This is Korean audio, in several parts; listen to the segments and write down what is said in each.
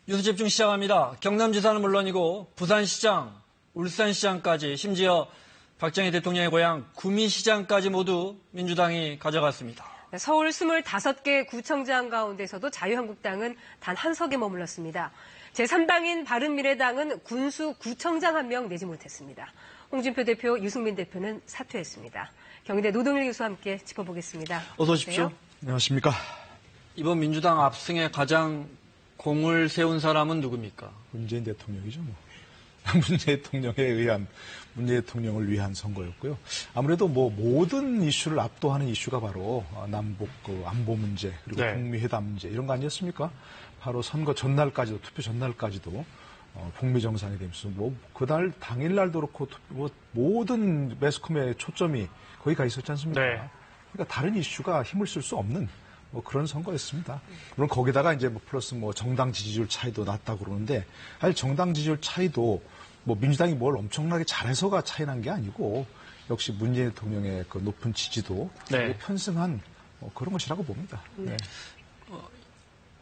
뉴스 집중 시작합니다. 경남지사는 물론이고 부산시장, 울산시장까지 심지어 박정희 대통령의 고향 구미시장까지 모두 민주당이 가져갔습니다. 서울 25개 구청장 가운데서도 자유한국당은 단 한 석에 머물렀습니다. 제3당인 바른미래당은 군수 구청장 1명 내지 못했습니다. 홍준표 대표, 유승민 대표는 사퇴했습니다. 경희대 노동일 교수와 함께 짚어보겠습니다. 어서 오십시오. 안녕하십니까. 이번 민주당 압승에 가장 공을 세운 사람은 누굽니까? 문재인 대통령이죠. 문재인 대통령을 위한 선거였고요. 아무래도 모든 이슈를 압도하는 이슈가 바로 남북 안보 문제 그리고 북미 회담 문제 이런 거 아니었습니까? 바로 선거 전날까지도 투표 전날까지도 북미 정상이 되면서 그날 당일날도 그렇고 모든 매스컴의 초점이 거기 가 있었지 않습니까? 네. 그러니까 다른 이슈가 힘을 쓸 수 없는 그런 선거였습니다. 물론 거기다가 이제 플러스 정당 지지율 차이도 났다고 그러는데 사실 정당 지지율 차이도 민주당이 뭘 엄청나게 잘해서가 차이 난 게 아니고 역시 문재인 대통령의 그 높은 지지도 편승한 그런 것이라고 봅니다. 네.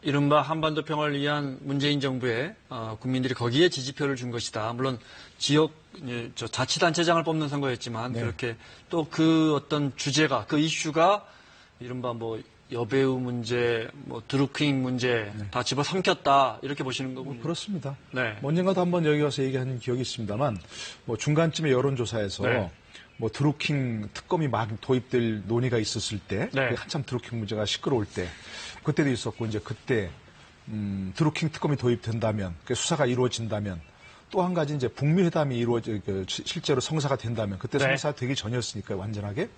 이른바 한반도 평화를 위한 문재인 정부에 국민들이 거기에 지지표를 준 것이다. 물론 지역 자치단체장을 뽑는 선거였지만 그렇게 또 그 어떤 주제가 그 이슈가 이른바 여배우 문제, 드루킹 문제 다 집어삼켰다 이렇게 보시는 거군요. 그렇습니다. 네. 언젠가도 한번 여기 와서 얘기한 기억이 있습니다만 중간쯤에 여론조사에서 드루킹 특검이 막 도입될 논의가 있었을 때 한참 드루킹 문제가 시끄러울 때 그때도 있었고 이제 그때 드루킹 특검이 도입된다면 수사가 이루어진다면 또 한 가지 이제 북미 회담이 실제로 성사가 된다면 그때 성사가 되기 전이었으니까요 완전하게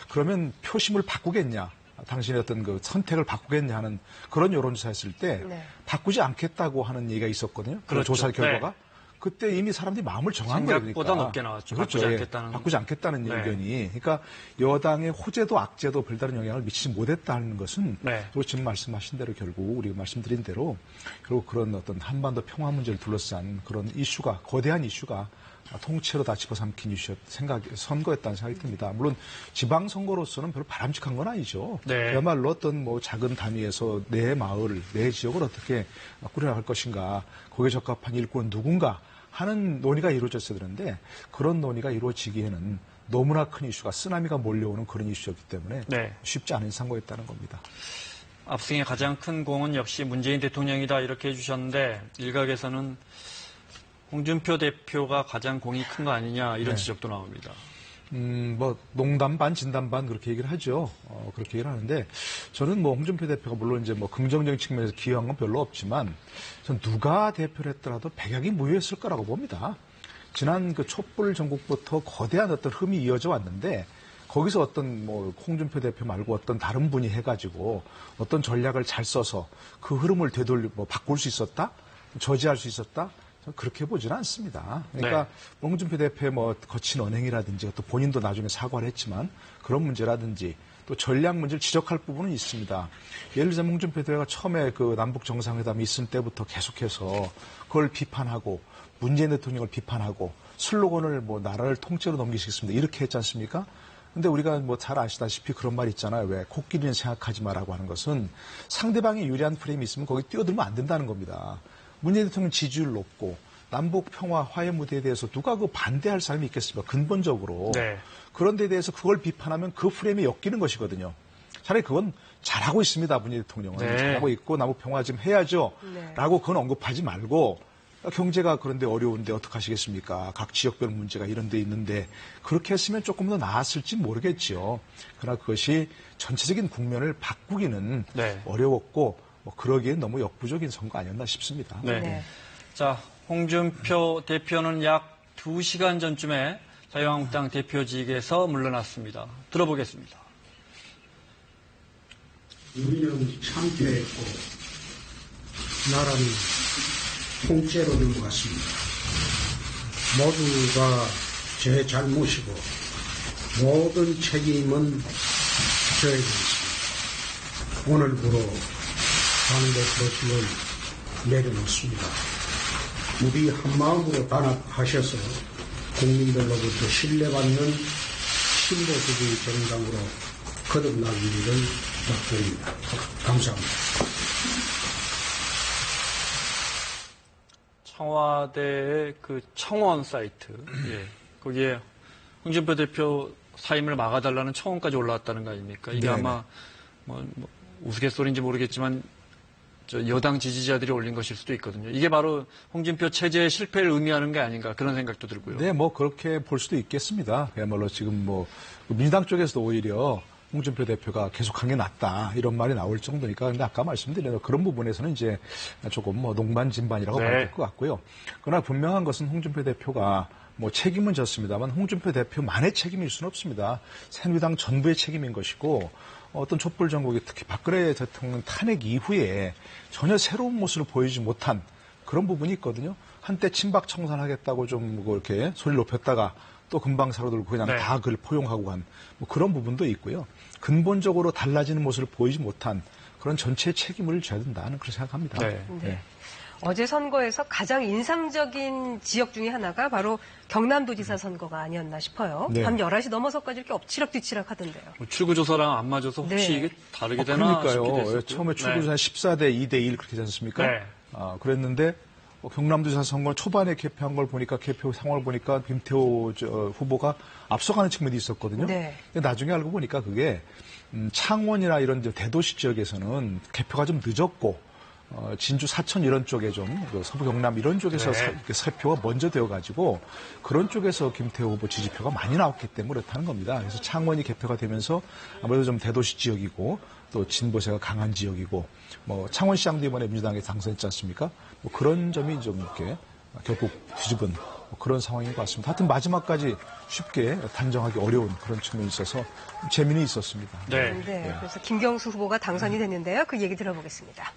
그러면 표심을 바꾸겠냐? 당신의 어떤 그 선택을 바꾸겠냐 하는 그런 여론조사했을 때 바꾸지 않겠다고 하는 얘기가 있었거든요. 그런 조사 결과가. 그때 이미 사람들이 마음을 정한 거예요. 생각보다 높게 나왔죠. 그렇죠. 바꾸지 않겠다는 의견이. 그러니까 여당의 호재도 악재도 별다른 영향을 미치지 못했다는 것은 지금 말씀하신 대로 결국 우리가 말씀드린 대로 결국 그런 어떤 한반도 평화 문제를 둘러싼 그런 이슈가 거대한 이슈가 통째로 다 집어삼킨 선거였다는 생각이 듭니다. 물론 지방선거로서는 별로 바람직한 건 아니죠. 그야말로 어떤 작은 단위에서 내 마을, 내 지역을 어떻게 꾸려나갈 것인가, 거기에 적합한 일꾼은 누군가 하는 논의가 이루어졌어야 되는데 그런 논의가 이루어지기에는 너무나 큰 이슈가 쓰나미가 몰려오는 그런 이슈였기 때문에 쉽지 않은 선거였다는 겁니다. 압승의 가장 큰 공은 역시 문재인 대통령이다 이렇게 해주셨는데 일각에서는 홍준표 대표가 가장 공이 큰 거 아니냐 이런 지적도 나옵니다. 농담 반 진담 반 그렇게 얘기를 하죠. 그렇게 얘기를 하는데 저는 홍준표 대표가 물론 이제 긍정적인 측면에서 기여한 건 별로 없지만 전 누가 대표를 했더라도 백약이 무효했을 거라고 봅니다. 지난 그 촛불 전국부터 거대한 어떤 흠이 이어져 왔는데 거기서 어떤 홍준표 대표 말고 어떤 다른 분이 해가지고 어떤 전략을 잘 써서 그 흐름을 바꿀 수 있었다? 저지할 수 있었다? 그렇게 보지는 않습니다. 그러니까 홍준표 대표의 거친 언행이라든지 또 본인도 나중에 사과를 했지만 그런 문제라든지 또 전략 문제를 지적할 부분은 있습니다. 예를 들자면 홍준표 대표가 처음에 그 남북 정상회담이 있을 때부터 계속해서 그걸 비판하고 문재인 대통령을 비판하고 슬로건을 나라를 통째로 넘기시겠습니다. 이렇게 했지 않습니까? 근데 우리가 잘 아시다시피 그런 말 있잖아요. 왜 코끼리는 생각하지 마라고 하는 것은 상대방이 유리한 프레임이 있으면 거기 뛰어들면 안 된다는 겁니다. 문재인 대통령 지지율 높고 남북 평화 화해 무대에 대해서 누가 반대할 사람이 있겠습니까? 근본적으로. 그런 데 대해서 그걸 비판하면 그 프레임이 엮이는 것이거든요. 차라리 그건 잘하고 있습니다. 문재인 대통령은. 잘하고 있고 남북 평화 좀 해야죠. 라고 그건 언급하지 말고 경제가 그런데 어려운데 어떡하시겠습니까? 각 지역별 문제가 이런 데 있는데 그렇게 했으면 조금 더 나았을지 모르겠지요. 그러나 그것이 전체적인 국면을 바꾸기는 어려웠고 그러기엔 너무 역부족인 선거 아니었나 싶습니다. 자, 홍준표 대표는 약 2시간 전쯤에 자유한국당 대표직에서 물러났습니다. 들어보겠습니다. 우리는 참패했고 나라는 통째로 넘어갔습니다. 모두가 제 잘못이고 모든 책임은 져야 되겠습니다. 오늘부로 당대표직을 내려놓습니다. 우리 한마음으로 단합하셔서 국민들로부터 신뢰받는 신보수주의 정당으로 거듭나기를 부탁드립니다. 감사합니다. 청와대의 그 청원 사이트, 예, 거기에 홍준표 대표 사임을 막아달라는 청원까지 올라왔다는 거 아닙니까? 이게 네네. 아마 뭐 우스갯소리인지 모르겠지만 여당 지지자들이 올린 것일 수도 있거든요. 이게 바로 홍준표 체제의 실패를 의미하는 게 아닌가 그런 생각도 들고요. 네, 뭐 그렇게 볼 수도 있겠습니다. 그야말로 지금 뭐 민주당 쪽에서도 오히려 홍준표 대표가 계속한 게 낫다 이런 말이 나올 정도니까. 근데 아까 말씀드린 그런 부분에서는 이제 조금 뭐 농반진반이라고 봐야 될 것 같고요. 그러나 분명한 것은 홍준표 대표가 뭐 책임은 졌습니다만 홍준표 대표만의 책임일 수는 없습니다. 새누리당 전부의 책임인 것이고 어떤 촛불 정국이 특히 박근혜 대통령 탄핵 이후에 전혀 새로운 모습을 보이지 못한 그런 부분이 있거든요. 한때 친박 청산하겠다고 좀 이렇게 소리를 높였다가 또 금방 사로들고 그냥 네. 다 그걸 포용하고 간 뭐 그런 부분도 있고요. 근본적으로 달라지는 모습을 보이지 못한 그런 전체의 책임을 져야 된다는 그렇게 생각합니다. 네. 네. 어제 선거에서 가장 인상적인 지역 중에 하나가 바로 경남도지사 선거가 아니었나 싶어요. 네. 밤 11시 넘어서까지 이렇게 엎치락뒤치락 하던데요. 출구조사랑 안 맞아서 혹시 네. 이게 다르게 되나 싶기도 그러니까요. 했었고요. 처음에 출구조사 14대 2대 1 그렇게 되지 않습니까? 네. 그랬는데 경남도지사 선거 초반에 개표한 걸 보니까 개표 상황을 보니까 김태호 후보가 앞서가는 측면이 있었거든요. 네. 근데 나중에 알고 보니까 그게 창원이나 이런 대도시 지역에서는 개표가 좀 늦었고 진주 사천 이런 쪽에 좀 서부 경남 이런 쪽에서 네. 사표가 먼저 되어가지고 그런 쪽에서 김태호 후보 지지표가 많이 나왔기 때문에 그렇다는 겁니다. 그래서 창원이 개표가 되면서 아무래도 좀 대도시 지역이고 또 진보세가 강한 지역이고 뭐 창원시장도 이번에 민주당에 당선했지 않습니까? 뭐 그런 점이 좀 이렇게 결국 뒤집은 뭐 그런 상황인 것 같습니다. 하여튼 마지막까지 쉽게 단정하기 어려운 그런 측면이 있어서 재미는 있었습니다. 네. 네. 그래서 김경수 후보가 당선이 됐는데요. 그 얘기 들어보겠습니다.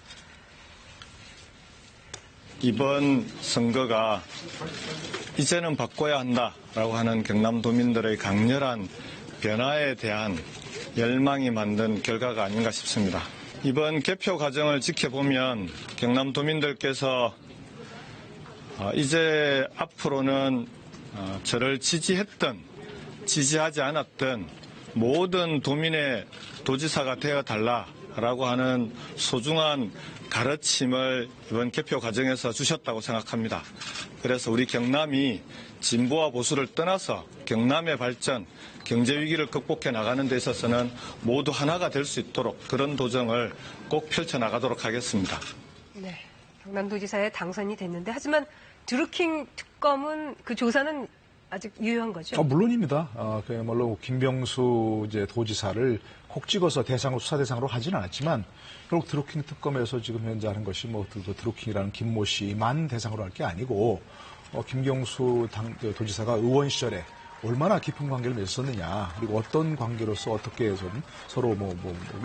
이번 선거가 이제는 바꿔야 한다라고 하는 경남도민들의 강렬한 변화에 대한 열망이 만든 결과가 아닌가 싶습니다. 이번 개표 과정을 지켜보면 경남도민들께서 이제 앞으로는 저를 지지했던 지지하지 않았던 모든 도민의 도지사가 되어달라라고 하는 소중한 가르침을 이번 개표 과정에서 주셨다고 생각합니다. 그래서 우리 경남이 진보와 보수를 떠나서 경남의 발전, 경제 위기를 극복해 나가는 데 있어서는 모두 하나가 될 수 있도록 그런 도전을 꼭 펼쳐나가도록 하겠습니다. 네. 경남도지사에 당선이 됐는데 하지만 드루킹 특검은 그 조사는 아직 유효한 거죠? 물론입니다. 그야말로 김병수 이제 도지사를 콕 찍어서 수사 대상으로 하지는 않았지만 결국 드루킹 특검에서 지금 현재 하는 것이 뭐 드루킹이라는 김모 씨만 대상으로 할 게 아니고 김경수 도지사가 의원 시절에 얼마나 깊은 관계를 맺었느냐 그리고 어떤 관계로서 어떻게 좀 서로 뭐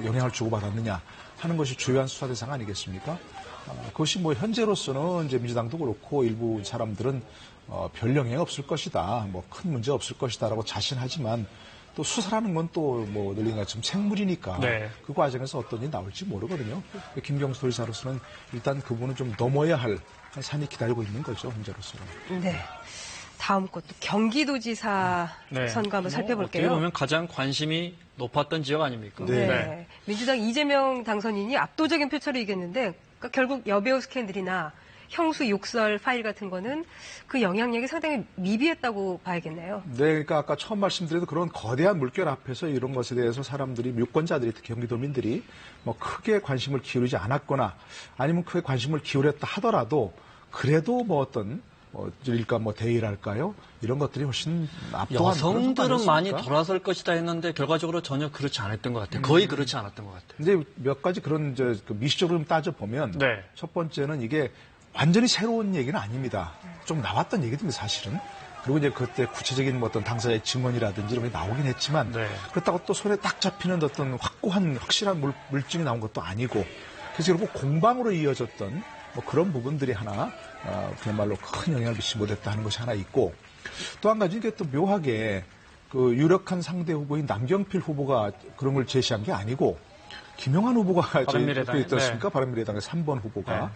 영향을 주고받았느냐 하는 것이 주요한 수사 대상 아니겠습니까? 그것이 뭐 현재로서는 이제 민주당도 그렇고 일부 사람들은 별 영향이 없을 것이다, 뭐 큰 문제 없을 것이다라고 자신하지만 또 수사라는 건 또 뭐 늘린 것처럼 생물이니까 네. 그 과정에서 어떤 일이 나올지 모르거든요. 김경수 도지사로서는 일단 그분은 좀 넘어야 할 산이 기다리고 있는 거죠, 현재로서는. 네. 다음 것도 경기도지사 선거 한번 살펴볼게요. 어떻게 보면 가장 관심이 높았던 지역 아닙니까? 네. 민주당 이재명 당선인이 압도적인 표차로 이겼는데 그러니까 결국 여배우 스캔들이나 형수 욕설 파일 같은 거는 그 영향력이 상당히 미비했다고 봐야겠네요. 네, 그러니까 아까 처음 말씀드린 그런 거대한 물결 앞에서 이런 것에 대해서 사람들이 유권자들이 특히 경기도민들이 뭐 크게 관심을 기울이지 않았거나 아니면 크게 관심을 기울였다 하더라도 그래도 뭐 어떤 일까 뭐 대의랄까요? 이런 것들이 훨씬 압도한 여성들은 많이 돌아설 것이다 했는데 결과적으로 전혀 그렇지 않았던 것 같아요. 거의 그렇지 않았던 것 같아요. 근데 몇 가지 그런 미시적으로 좀 따져 보면 네. 첫 번째는 이게 완전히 새로운 얘기는 아닙니다. 좀 나왔던 얘기들이 사실은. 그리고 이제 그때 구체적인 어떤 당사자의 증언이라든지 이런 게 나오긴 했지만 네. 그렇다고 또 손에 딱 잡히는 어떤 확실한 물증이 나온 것도 아니고 그래서 결국 공방으로 이어졌던 뭐 그런 부분들이 하나 그야말로 큰 영향을 미치지 못했다 하는 것이 하나 있고 또 한 가지 이게 또 묘하게 그 유력한 상대 후보인 남경필 후보가 그런 걸 제시한 게 아니고 김영환 후보가 바른미래당에 있지 않습니까? 바른미래당의 3번 후보가. 네.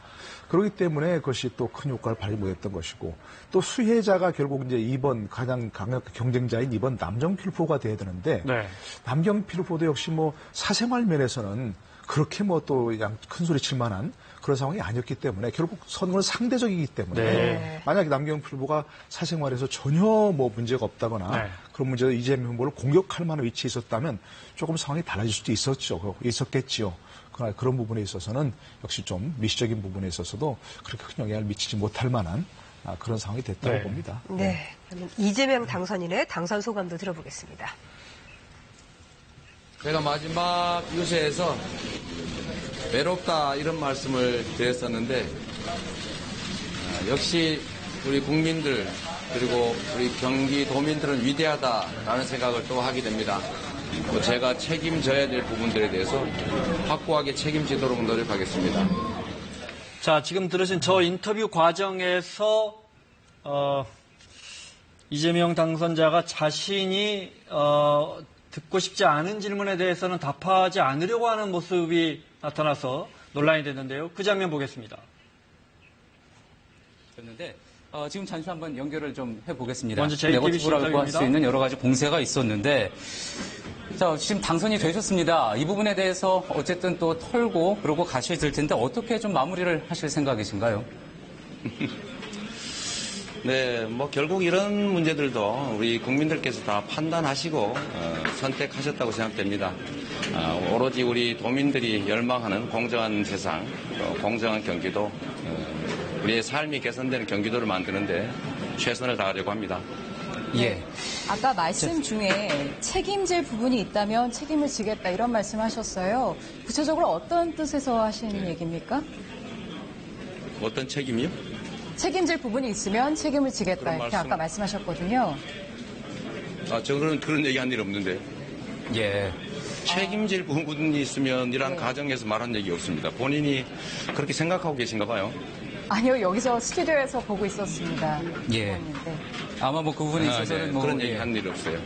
그렇기 때문에 그것이 또 큰 효과를 발휘 못했던 것이고 또 수혜자가 결국 이제 2번 가장 강력한 경쟁자인 2번 남경필 후보가 돼야 되는데 네. 남경필 후보도 역시 뭐 사생활 면에서는 그렇게 뭐 또 큰 소리 칠 만한 그런 상황이 아니었기 때문에 결국 선거는 상대적이기 때문에 네. 만약에 남경필 후보가 사생활에서 전혀 뭐 문제가 없다거나 네. 그런 문제로 이재명 후보를 공격할 만한 위치에 있었다면 조금 상황이 달라질 수도 있었겠지요. 그러나 그런 부분에 있어서는 역시 좀 미시적인 부분에 있어서도 그렇게 큰 영향을 미치지 못할 만한 그런 상황이 됐다고 네. 봅니다. 네. 그러면 이재명 당선인의 당선 소감도 들어보겠습니다. 제가 마지막 유세에서 외롭다 이런 말씀을 드렸었는데 역시 우리 국민들 그리고 우리 경기도민들은 위대하다라는 생각을 또 하게 됩니다. 또 제가 책임져야 될 부분들에 대해서 확고하게 책임지도록 노력하겠습니다. 자, 지금 들으신 저 인터뷰 과정에서 이재명 당선자가 자신이 듣고 싶지 않은 질문에 대해서는 답하지 않으려고 하는 모습이 나타나서 논란이 됐는데요. 그 장면 보겠습니다. 였는데 지금 잠시 한번 연결을 좀 해보겠습니다. 먼저 JTBC 네거티브라고 할 수 인터뷰입니다. 있는 여러 가지 공세가 있었는데 자, 지금 당선이 되셨습니다. 이 부분에 대해서 어쨌든 또 털고 그러고 가셔야 될 텐데 어떻게 좀 마무리를 하실 생각이신가요? 네, 뭐 결국 이런 문제들도 우리 국민들께서 다 판단하시고 선택하셨다고 생각됩니다. 오로지 우리 도민들이 열망하는 공정한 세상, 또 공정한 경기도, 우리의 삶이 개선되는 경기도를 만드는데 최선을 다하려고 합니다. 예. 아까 말씀 중에 책임질 부분이 있다면 책임을 지겠다 이런 말씀하셨어요. 구체적으로 어떤 뜻에서 하시는 얘기입니까? 어떤 책임이요? 책임질 부분이 있으면 책임을 지겠다 그런 이렇게 말씀. 아까 말씀하셨거든요. 저는 그런 얘기 한 일 없는데. 예. 책임질 부분이 있으면 이러한 가정에서 말한 얘기 없습니다. 본인이 그렇게 생각하고 계신가 봐요. 아니요, 여기서 스튜디오에서 보고 있었습니다. 예. 네. 아마 뭐 그 부분에 있어서는 네, 뭐 그런 얘기 예. 한 일 없어요.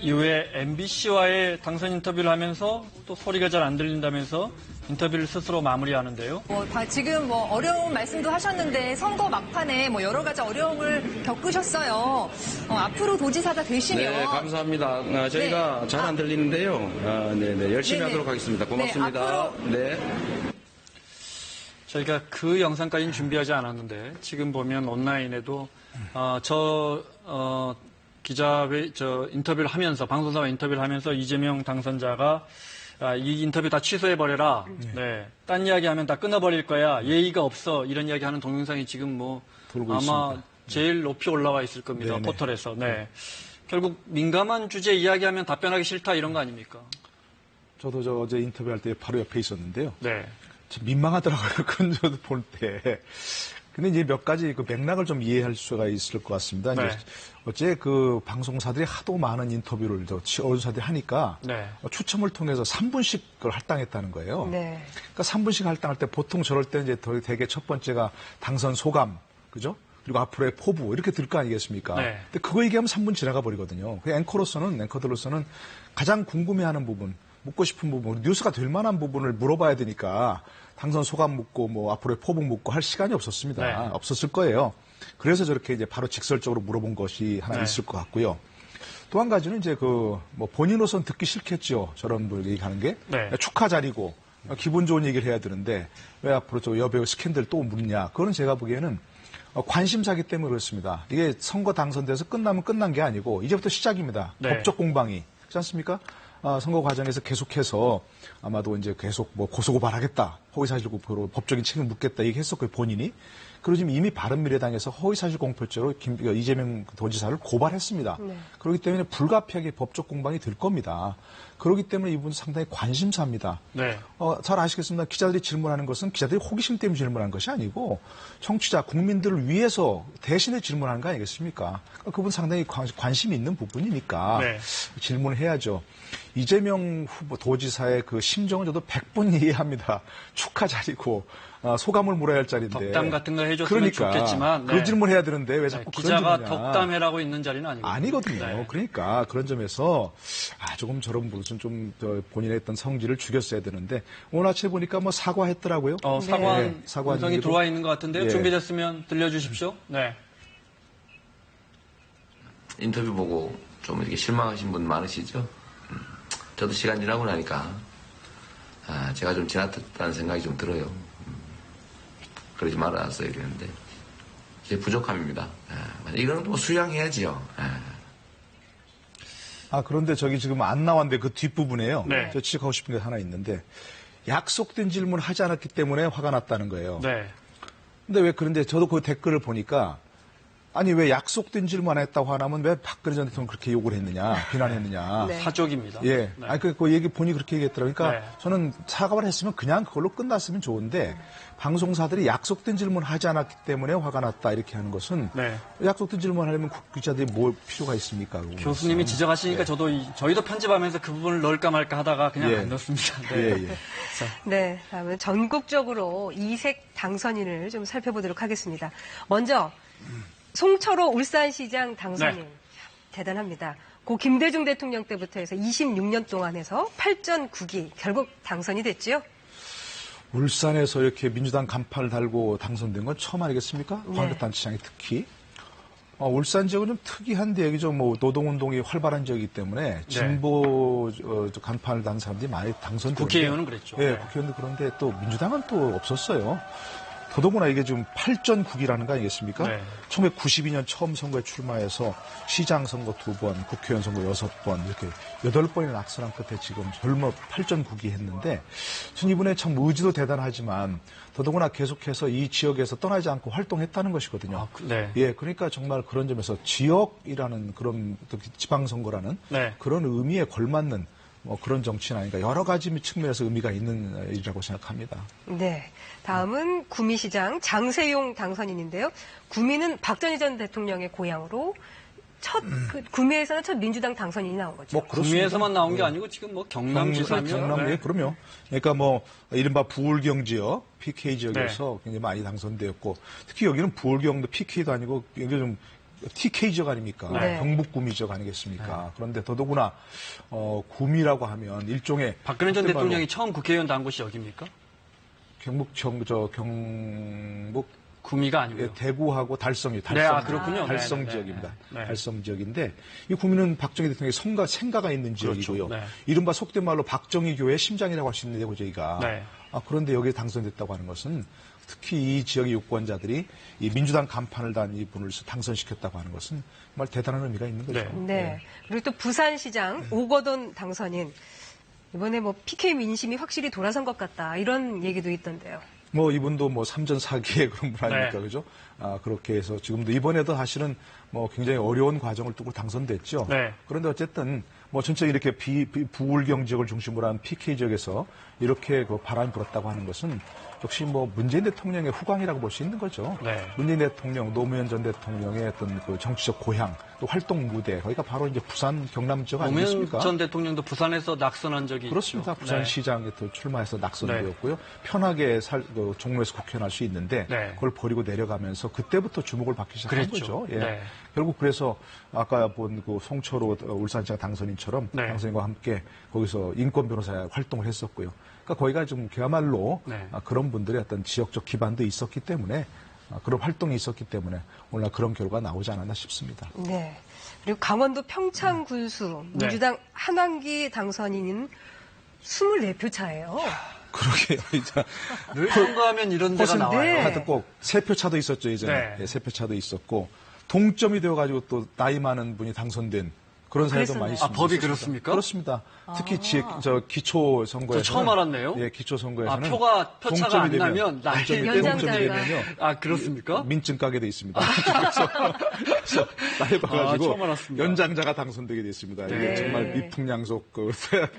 이후에 MBC와의 당선 인터뷰를 하면서 또 소리가 잘 안 들린다면서 인터뷰를 스스로 마무리하는데요. 지금 어려운 말씀도 하셨는데 선거 막판에 여러 가지 어려움을 겪으셨어요. 앞으로 도지사가 되시면 네, 감사합니다. 저희가 잘 안 들리는데요. 네, 열심히 네네. 하도록 하겠습니다. 고맙습니다. 네. 저희가 그 영상까지는 준비하지 않았는데 지금 보면 온라인에도 인터뷰를 하면서 방송사와 인터뷰를 하면서 이재명 당선자가 이 인터뷰 다 취소해버려라. 네. 딴 이야기하면 다 끊어버릴 거야. 예의가 없어. 이런 이야기하는 동영상이 지금 돌고 아마 있습니다. 제일 높이 올라와 있을 겁니다. 네네. 포털에서. 네. 결국 민감한 주제 이야기하면 답변하기 싫다 이런 거 아닙니까? 저도 어제 인터뷰할 때 바로 옆에 있었는데요. 네. 참 민망하더라고요. 그런 저도 볼 때. 근데 이제 몇 가지 그 맥락을 좀 이해할 수가 있을 것 같습니다. 네. 이제 어째 그 방송사들이 하도 많은 인터뷰를 언론사들이 하니까 네. 추첨을 통해서 3분씩 그걸 할당했다는 거예요. 네. 그러니까 3분씩 할당할 때 보통 저럴 때 이제 되게 첫 번째가 당선 소감, 그죠? 그리고 앞으로의 포부 이렇게 들 거 아니겠습니까? 네. 근데 그거 얘기하면 3분 지나가 버리거든요. 그 앵커들로서는 가장 궁금해하는 부분, 묻고 싶은 부분, 뉴스가 될 만한 부분을 물어봐야 되니까 당선 소감 묻고 뭐 앞으로의 포부 묻고 할 시간이 없었습니다. 네. 없었을 거예요. 그래서 저렇게 이제 바로 직설적으로 물어본 것이 하나 네. 있을 것 같고요. 또 한 가지는 이제 본인으로서는 듣기 싫겠죠. 저런 분 얘기하는 게. 네. 축하 자리고 기분 좋은 얘기를 해야 되는데 왜 앞으로 저 여배우 스캔들 또 묻냐. 그거는 제가 보기에는 관심사기 때문에 그렇습니다. 이게 선거 당선돼서 끝나면 끝난 게 아니고 이제부터 시작입니다. 네. 법적 공방이. 그렇지 않습니까? 선거 과정에서 계속해서 아마도 이제 계속 고소고발하겠다. 허위사실 공표로 법적인 책임을 묻겠다. 얘기했었고요, 본인이. 그리고 지금 이미 바른미래당에서 허위사실 공표죄로 이재명 도지사를 고발했습니다. 네. 그렇기 때문에 불가피하게 법적 공방이 될 겁니다. 그렇기 때문에 이분은 상당히 관심사입니다. 네. 잘 아시겠습니다. 기자들이 질문하는 것은 기자들이 호기심 때문에 질문하는 것이 아니고 청취자, 국민들을 위해서 대신에 질문하는 거 아니겠습니까? 그러니까 그분 상당히 관심이 있는 부분이니까 네. 질문을 해야죠. 이재명 후보 도지사의 그 심정은 저도 100분 이해합니다. 축하 자리고 소감을 물어야 할 자리인데. 덕담 같은 거 해줬으면 그러니까, 좋겠지만. 그 질문 해야 되는데 왜 자꾸 그런 기자가 질문이냐. 덕담해라고 있는 자리는 아니거든요. 아니거든요. 네. 그러니까 그런 점에서 조금 저런 무슨 좀 본인의 어떤 성질을 죽였어야 되는데 오늘 아침에 보니까 뭐 사과했더라고요. 사과한 사과한 음성이 얘기도. 들어와 있는 것 같은데요. 예. 준비됐으면 들려주십시오. 네. 인터뷰 보고 좀 이렇게 실망하신 분 많으시죠? 저도 시간 지나고 나니까 제가 좀 지나쳤다는 생각이 좀 들어요. 그러지 말았어야 되는데 제 부족함입니다. 이거는 또 수양해야지요. 그런데 저기 지금 안 나왔는데 그 뒷부분에요. 네. 저 지적하고 싶은 게 하나 있는데 약속된 질문을 하지 않았기 때문에 화가 났다는 거예요. 네. 근데 왜 그런데 저도 그 댓글을 보니까 아니 왜 약속된 질문 안 했다고 화나면 왜 박근혜 전 대통령 그렇게 욕을 했느냐, 비난했느냐. 네. 사족입니다. 예. 네. 아니, 그 얘기, 본인이 그렇게 얘기했더라고요. 그러니까 네. 저는 사과를 했으면 그냥 그걸로 끝났으면 좋은데 방송사들이 약속된 질문 하지 않았기 때문에 화가 났다 이렇게 하는 것은 네. 약속된 질문 하려면 기자들이 뭘 필요가 있습니까? 교수님이 지적하시니까 저희도 편집하면서 그 부분을 넣을까 말까 하다가 그냥 예. 안 넣습니다. 예, 네. 예. 네, 다음은 전국적으로 이색 당선인을 좀 살펴보도록 하겠습니다. 먼저 송철호 울산시장 당선인. 네. 대단합니다. 고 김대중 대통령 때부터 해서 26년 동안 해서 8전 9기 결국 당선이 됐죠. 울산에서 이렇게 민주당 간판을 달고 당선된 건 처음 아니겠습니까? 네. 광역단체장이 특히. 울산 지역은 좀 특이한 지역이죠. 뭐 노동운동이 활발한 지역이기 때문에 진보 간판을 단 사람들이 많이 당선되는데. 국회의원은 그랬죠. 예, 네. 국회의원도 그런데 또 민주당은 또 없었어요. 더더구나 이게 지금 8전 9기라는 거 아니겠습니까? 네. 1992년 처음 선거에 출마해서 시장 선거 2번, 국회의원 선거 6번, 이렇게 8번이나 낙선한 끝에 지금 젊어 8전 9기 했는데, 전 이번에 참 의지도 대단하지만, 더더구나 계속해서 이 지역에서 떠나지 않고 활동했다는 것이거든요. 네. 예, 그러니까 정말 그런 점에서 지역이라는 그런 지방선거라는 네. 그런 의미에 걸맞는 그런 정치는 아닌가. 여러 가지 측면에서 의미가 있는 일이라고 생각합니다. 네. 다음은 구미시장 장세용 당선인인데요. 구미는 박정희 전 대통령의 고향으로 구미에서는 첫 민주당 당선인이 나온 거죠. 구미에서만 나온 게 아니고 지금 뭐 경남지사며. 경남, 네. 예, 그럼요. 그러니까 이른바 부울경 지역, PK 지역에서 굉장히 많이 당선되었고, 특히 여기는 부울경도 PK도 아니고, 여기 좀 TK 지역 아닙니까? 네. 경북 구미 지역 아니겠습니까? 그런데 더더구나, 구미라고 하면 일종의. 박근혜 전 그때 말로 대통령이 처음 국회의원 단 곳이 여기입니까? 경북 구미가 아니고요. 예, 대구하고 달성 그렇군요. 달성 네, 지역입니다. 네. 달성 지역인데 이 구미는 박정희 대통령의 생가가 있는 지역이고요. 네. 이른바 속된 말로 박정희 교회의 심장이라고 할 수 있는데요, 저희가. 네. 그런데 여기에 당선됐다고 하는 것은 특히 이 지역의 유권자들이 이 민주당 간판을 단 이분을 당선시켰다고 하는 것은 정말 대단한 의미가 있는 거죠. 네. 그리고 또 부산시장 오거돈 당선인. 이번에 PK 민심이 확실히 돌아선 것 같다. 이런 얘기도 있던데요. 이분도 3전 4기의 그런 분 아닙니까, 네. 그죠? 그렇게 해서 지금도 이번에도 사실은 굉장히 어려운 과정을 뚫고 당선됐죠. 네. 그런데 어쨌든 전체 이렇게 부울경 지역을 중심으로 한 PK 지역에서 이렇게 바람이 불었다고 하는 것은 역시 문재인 대통령의 후광이라고 볼 수 있는 거죠. 네. 문재인 대통령, 노무현 전 대통령의 어떤 그 정치적 고향, 또 활동 무대, 거기가 바로 이제 부산, 경남 지역 아니겠습니까? 노무현 전 대통령도 부산에서 낙선한 적이 그렇습니다. 있죠. 부산시장에 또 출마해서 낙선되었고요. 편하게 종로에서 국회의원 할 수 있는데 네. 그걸 버리고 내려가면서 그때부터 주목을 받기 시작한 그랬죠. 거죠. 예. 네. 결국 그래서 아까 본 그 송철호 울산시장 당선인처럼 네. 당선인과 함께 거기서 인권 변호사 활동을 했었고요. 그러니까 거기가 좀 그야말로 네. 그런 분들의 어떤 지역적 기반도 있었기 때문에 그런 활동이 있었기 때문에 오늘 그런 결과가 나오지 않았나 싶습니다. 네. 그리고 강원도 평창군수 민주당 한왕기 당선인은 24표 차예요. 그러게요. 늘 선거하면 이런 데가 나와요. 네. 하여튼 꼭 3표 차도 있었죠, 이제는. 네. 네, 3표 차도 있었고, 동점이 되어가지고 또 나이 많은 분이 당선된 그런 사례도 많이 있습니다. 법이 그렇습니까? 그렇습니다. 특히 기초 선거에서 저 처음 알았네요. 예, 기초 선거에서는 표차가 안 나면 동점이 되면요. 그렇습니까? 민증 까게 돼 있습니다. 그래서 나이 봐가지고 처음 알았습니다. 연장자가 당선되게 돼 있습니다. 네. 이게 정말 미풍양속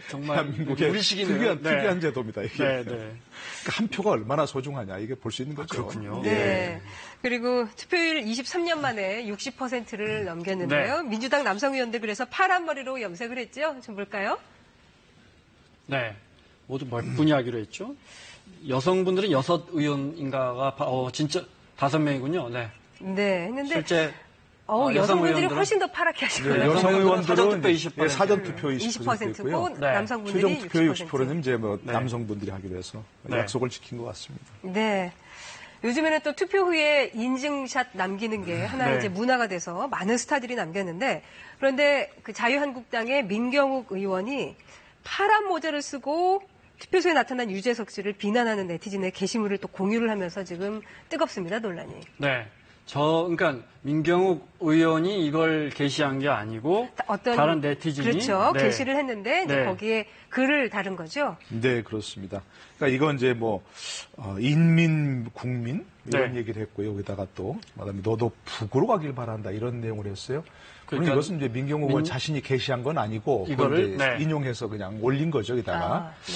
정말 대한민국의 우리식이네요. 특이한 제도입니다. 이게. 네, 네. 그러니까 한 표가 얼마나 소중하냐 이게 볼 수 있는 거죠. 그렇군요. 네. 그리고 투표율 23년 만에 60%를 넘겼는데요. 네. 민주당 남성의원들 그래서 파란 머리로 염색을 했죠. 좀 볼까요? 네. 모두 몇 분이 하기로 했죠? 여성분들은 6의원인가가 진짜 5명이군요. 네. 네. 했는데 실제 여성분들이 의원들은? 훨씬 더 파랗게 하시고요. 네, 여성 의원들은 사전투표 20%. 사전투표 20%고 20%였고요. 네. 남성분들이 최종 투표의 60%. 60%는 이제 네. 남성분들이 하기로 해서 네. 약속을 지킨 것 같습니다. 네. 요즘에는 또 투표 후에 인증샷 남기는 게 하나의 네. 이제 문화가 돼서 많은 스타들이 남겼는데 그런데 그 자유한국당의 민경욱 의원이 파란 모자를 쓰고 투표소에 나타난 유재석 씨를 비난하는 네티즌의 게시물을 또 공유를 하면서 지금 뜨겁습니다, 논란이. 네. 그러니까 민경욱 의원이 이걸 게시한 게 아니고 어떤 다른 네티즌이 그렇죠. 네. 게시를 했는데 이제 네. 거기에 글을 다른 거죠. 네, 그렇습니다. 그러니까 이건 이제 뭐 인민 국민 이런 네. 얘기를 했고요. 여기다가 또 그다음에 너도 북으로 가길 바란다 이런 내용을 했어요. 그러니까 이것은 이제 민경욱 의원 자신이 게시한 건 아니고 이거를 이제 네. 인용해서 그냥 올린 거죠. 여기다가. 네.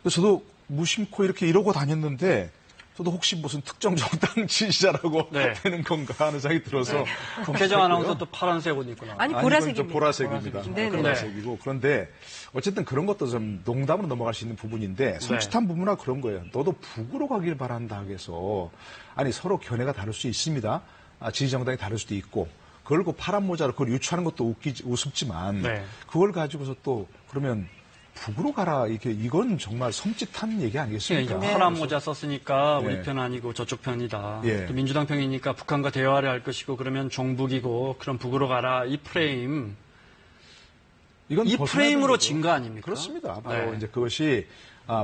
그래서 저도 무심코 이렇게 이러고 다녔는데 저도 혹시 무슨 특정 정당 지지자라고 네. 되는 건가 하는 생각이 들어서 국회의장 아나운서 또 파란색 옷 입고 나와요. 아니 이건 보라색입니다. 좀 보라색입니다. 네네. 보라색이고 그런데 어쨌든 그런 것도 좀 농담으로 넘어갈 수 있는 부분인데 섬찟한 부분은 그런 거예요. 너도 북으로 가길 바란다 해서 아니 서로 견해가 다를 수 있습니다. 지지 정당이 다를 수도 있고 그걸 그 파란 모자로 그걸 유추하는 것도 우습지만 네. 그걸 가지고서 또 그러면 북으로 가라 이건 정말 섬찟한 얘기 아니겠습니까? 이제 파란 모자 썼으니까 우리 네. 편 아니고 저쪽 편이다. 예. 또 민주당 편이니까 북한과 대화를 할 것이고 그러면 종북이고 그럼 북으로 가라. 이 프레임. 이건 이 벗어나야 프레임으로 되는 거죠. 진 거 아닙니까? 그렇습니다. 바로 네. 이제 그것이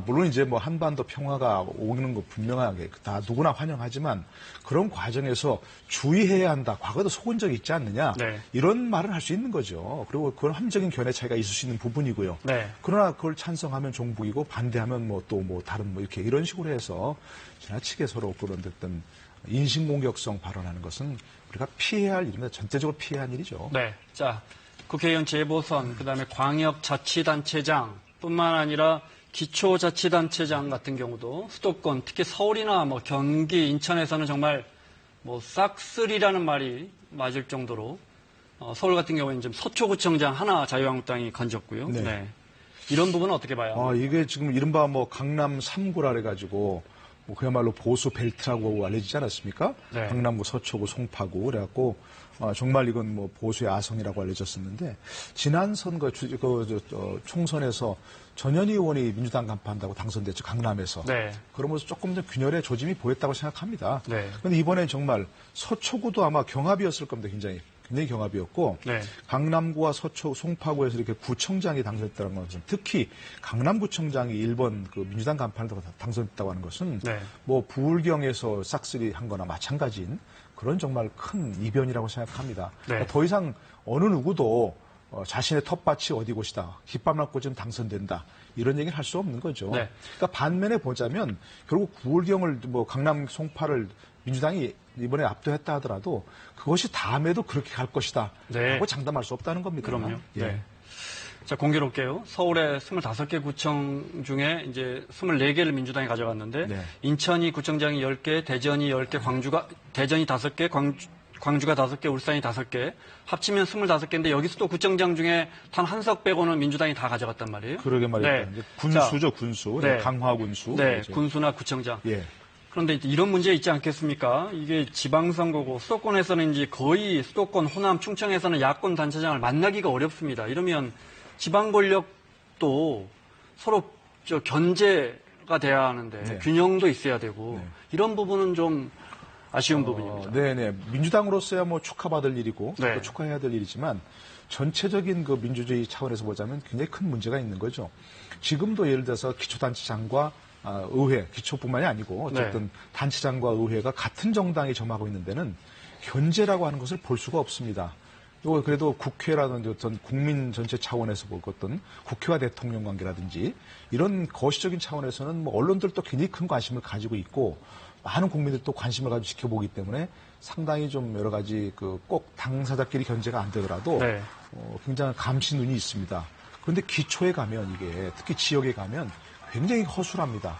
물론 이제 뭐 한반도 평화가 오는 거 분명하게 다 누구나 환영하지만 그런 과정에서 주의해야 한다. 과거에도 속은 적이 있지 않느냐. 네. 이런 말을 할 수 있는 거죠. 그리고 그건 함적인 견해 차이가 있을 수 있는 부분이고요. 네. 그러나 그걸 찬성하면 종북이고 반대하면 뭐 또 뭐 다른 뭐 이렇게 이런 식으로 해서 지나치게 서로 그런 어떤 인신공격성 발언하는 것은 우리가 피해야 할 일입니다. 전체적으로 피해야 할 일이죠. 네. 자, 국회의원 재보선, 그다음에 광역자치단체장뿐만 아니라 기초자치단체장 같은 경우도 수도권, 특히 서울이나 뭐 경기, 인천에서는 정말 뭐 싹쓸이라는 말이 맞을 정도로 서울 같은 경우에는 지금 서초구청장 하나 자유한국당이 건졌고요. 네. 네. 이런 부분은 어떻게 봐요? 이게 지금 이른바 뭐 강남 3구라 그래가지고 뭐 그야말로 보수 벨트라고 알려지지 않았습니까? 네. 강남구, 서초구, 송파구 그래갖고 정말 이건 뭐 보수의 아성이라고 알려졌었는데 지난 선거 총선에서 전현희 의원이 민주당 간판한다고 당선됐죠. 강남에서. 네. 그러면서 조금 더 균열의 조짐이 보였다고 생각합니다. 네. 그런데 이번엔 정말 서초구도 아마 경합이었을 겁니다. 굉장히 경합이었고 네. 강남구와 송파구에서 이렇게 구청장이 당선됐다는 것은 특히 강남구청장이 1번 그 민주당 간판을 당선됐다고 하는 것은 네. 뭐 부울경에서 싹쓸이 한 거나 마찬가지인 그런 정말 큰 이변이라고 생각합니다. 네. 그러니까 더 이상 어느 누구도 자신의 텃밭이 어디 곳이다. 깃밥 꽂으면 당선된다. 이런 얘기를 할 수 없는 거죠. 네. 그러니까 반면에 보자면 결국 부울경을 뭐 강남 송파를 민주당이 이번에 압도했다 하더라도 그것이 다음에도 그렇게 갈 것이다. 네. 라고 장담할 수 없다는 겁니다. 그럼요. 예. 네. 자, 공교롭게요. 서울의 25개 구청 중에 이제 24개를 민주당이 가져갔는데 네. 인천이 구청장이 10개, 대전이 10개, 대전이 5개, 광주가 5개, 울산이 5개, 합치면 25개인데 여기서 또 구청장 중에 단 한석 빼고는 민주당이 다 가져갔단 말이에요. 그러게 말이죠. 네. 이제 군수죠, 군수. 네. 강화군수. 네, 이제. 군수나 구청장. 예. 그런데 이런 문제 있지 않겠습니까? 이게 지방선거고 수도권에서는 이제 거의 수도권, 호남, 충청에서는 야권 단체장을 만나기가 어렵습니다. 이러면 지방 권력도 서로 견제가 돼야 하는데 네. 균형도 있어야 되고 네. 이런 부분은 좀 아쉬운 부분입니다. 네네. 민주당으로서야 뭐 축하받을 일이고 네. 또 축하해야 될 일이지만 전체적인 그 민주주의 차원에서 보자면 굉장히 큰 문제가 있는 거죠. 지금도 예를 들어서 기초단체장과 의회, 기초뿐만이 아니고 어쨌든 네. 단체장과 의회가 같은 정당이 점하고 있는 데는 견제라고 하는 것을 볼 수가 없습니다. 또 그래도 국회라든지 어떤 국민 전체 차원에서 볼 어떤 국회와 대통령 관계라든지 이런 거시적인 차원에서는 뭐 언론들도 굉장히 큰 관심을 가지고 있고 많은 국민들도 관심을 가지고 지켜보기 때문에 상당히 좀 여러 가지 꼭 당사자끼리 견제가 안 되더라도 네. 굉장히 감시 눈이 있습니다. 그런데 기초에 가면 이게 특히 지역에 가면 굉장히 허술합니다.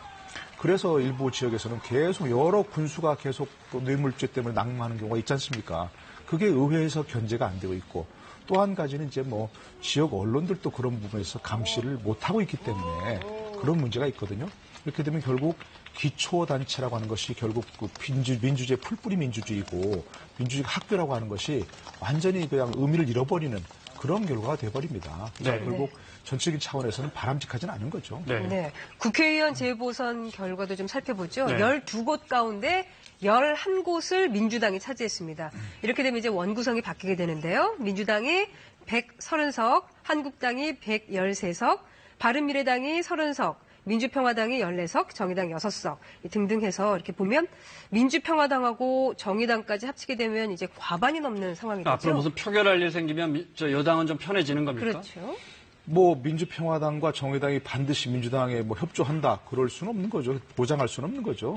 그래서 일부 지역에서는 계속 여러 군수가 계속 또 뇌물죄 때문에 낙마하는 경우가 있지 않습니까? 그게 의회에서 견제가 안 되고 있고 또 한 가지는 이제 뭐 지역 언론들도 그런 부분에서 감시를 못하고 있기 때문에 그런 문제가 있거든요. 이렇게 되면 결국 기초단체라고 하는 것이 결국 그 민주주의 풀뿌리 민주주의고 민주주의 학교라고 하는 것이 완전히 그냥 의미를 잃어버리는 그런 결과가 돼버립니다. 네. 결국 전체적인 차원에서는 바람직하지는 않은 거죠. 네. 네. 국회의원 재보선 결과도 좀 살펴보죠. 네. 12곳 가운데 11곳을 민주당이 차지했습니다. 이렇게 되면 이제 원구성이 바뀌게 되는데요. 민주당이 130석, 한국당이 113석, 바른미래당이 30석, 민주평화당이 14석, 정의당 6석 등등 해서 이렇게 보면 민주평화당하고 정의당까지 합치게 되면 이제 과반이 넘는 상황이 되죠. 앞으로 무슨 표결할 일 생기면 저 여당은 좀 편해지는 겁니까? 그렇죠. 뭐 민주평화당과 정의당이 반드시 민주당에 뭐 협조한다 그럴 수는 없는 거죠. 보장할 수는 없는 거죠.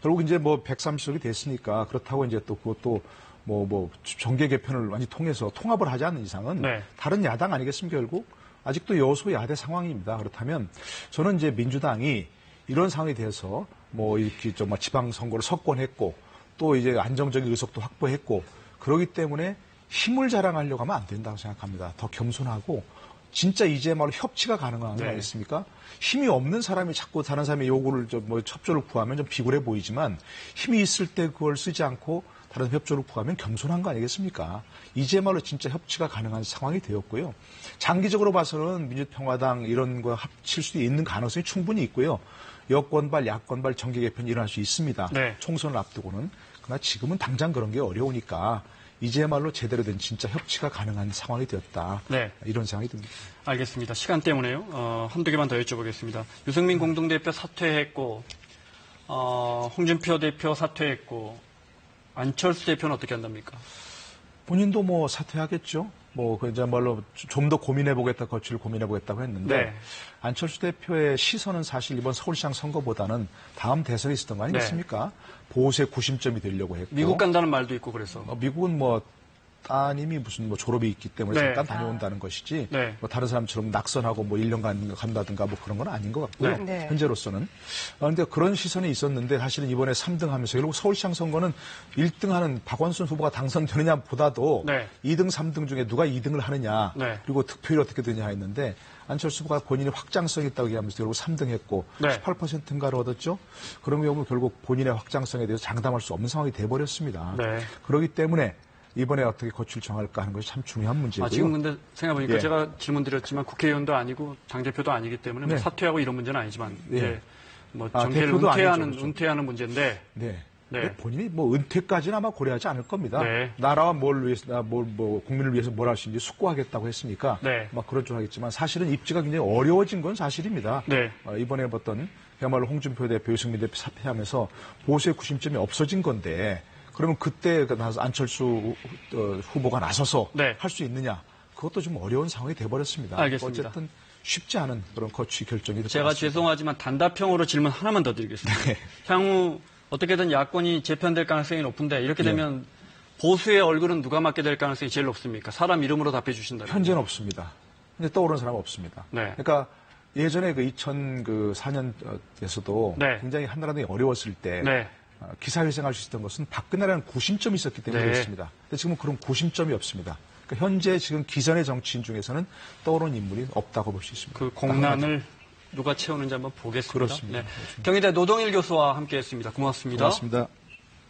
결국 이제 뭐 130석이 됐으니까 그렇다고 이제 또 그것도 뭐 정계 개편을 많이 통해서 통합을 하지 않는 이상은 네. 다른 야당 아니겠습니까 결국 아직도 여소야대 상황입니다. 그렇다면 저는 이제 민주당이 이런 상황이 돼서 뭐 이렇게 정말 지방선거를 석권했고 또 이제 안정적인 의석도 확보했고 그러기 때문에 힘을 자랑하려고 하면 안 된다고 생각합니다. 더 겸손하고 진짜 이제말로 협치가 가능한 거 아니겠습니까? 힘이 없는 사람이 자꾸 다른 사람의 요구를 협조를 구하면 좀 비굴해 보이지만 힘이 있을 때 그걸 쓰지 않고 다른 협조를 구하면 겸손한 거 아니겠습니까? 이제말로 진짜 협치가 가능한 상황이 되었고요. 장기적으로 봐서는 민주평화당 이런 거 합칠 수 있는 가능성이 충분히 있고요. 여권발, 야권발 정계 개편이 일어날 수 있습니다. 네. 총선을 앞두고는. 그러나 지금은 당장 그런 게 어려우니까 이제말로 제대로 된 진짜 협치가 가능한 상황이 되었다. 네. 이런 생각이 듭니다. 알겠습니다. 시간 때문에요. 한두 개만 더 여쭤보겠습니다. 유승민 공동대표 사퇴했고, 홍준표 대표 사퇴했고, 안철수 대표는 어떻게 한답니까? 본인도 뭐 사퇴하겠죠. 뭐, 그야말로 좀 더 고민해보겠다, 거취를 고민해보겠다고 했는데, 네. 안철수 대표의 시선은 사실 이번 서울시장 선거보다는 다음 대선에 있었던 거 아니겠습니까? 보수의 구심점이 되려고 했고. 미국 간다는 말도 있고 그래서. 미국은 뭐, 따님이 무슨 뭐 졸업이 있기 때문에 네. 잠깐 다녀온다는 것이지, 네. 뭐 다른 사람처럼 낙선하고 뭐 1년간 간다든가 뭐 그런 건 아닌 것 같고요. 네. 현재로서는. 그런데 그런 시선이 있었는데 사실은 이번에 3등 하면서 결국 서울시장 선거는 1등 하는 박원순 후보가 당선되느냐 보다도 네. 2등, 3등 중에 누가 2등을 하느냐, 네. 그리고 득표율이 어떻게 되냐 했는데 안철수 후보가 본인이 확장성이 있다고 얘기하면서 결국 3등 했고 네. 18%인가를 얻었죠. 그런 경우 결국 본인의 확장성에 대해서 장담할 수 없는 상황이 돼버렸습니다. 네. 그렇기 때문에 이번에 어떻게 거취를 정할까 하는 것이 참 중요한 문제고요. 지금 근데 생각해보니까 예. 제가 질문드렸지만 국회의원도 아니고 당대표도 아니기 때문에 뭐 네. 사퇴하고 이런 문제는 아니지만 예. 예. 뭐 정계를 대표도 은퇴하는, 아니죠, 그렇죠. 은퇴하는 문제인데 네. 네. 본인이 뭐 은퇴까지는 아마 고려하지 않을 겁니다. 네. 나라와 뭘 위해서, 국민을 위해서 뭘 할 수 있는지 숙고하겠다고 했으니까 네. 막 그런 줄 알겠지만 사실은 입지가 굉장히 어려워진 건 사실입니다. 네. 이번에 어떤 그야말로 홍준표 대표, 유승민 대표 사퇴하면서 보수의 구심점이 없어진 건데 그러면 그때 안철수 후보가 나서서 네. 할 수 있느냐? 그것도 좀 어려운 상황이 돼버렸습니다. 알겠습니다. 어쨌든 쉽지 않은 그런 거취 결정이 될 것 제가 같습니다. 죄송하지만 단답형으로 질문 하나만 더 드리겠습니다. 네. 향후 어떻게든 야권이 재편될 가능성이 높은데 이렇게 네. 되면 보수의 얼굴은 누가 맡게 될 가능성이 제일 높습니까? 사람 이름으로 답해 주신다면. 현재는 없습니다. 근데 떠오르는 사람은 없습니다. 네. 그러니까 예전에 그 2004년에서도 네. 굉장히 한나라당이 어려웠을 때 네. 기사회생할 수 있었던 것은 박근혜라는 구심점이 있었기 때문에 네. 그렇습니다. 근데 지금은 그런 구심점이 없습니다. 그러니까 현재 지금 기존의 정치인 중에서는 떠오르는 인물이 없다고 볼 수 있습니다. 그 공란을 누가 채우는지 한번 보겠습니다. 그렇습니다. 네. 경희대 노동일 교수와 함께했습니다. 고맙습니다. 고맙습니다.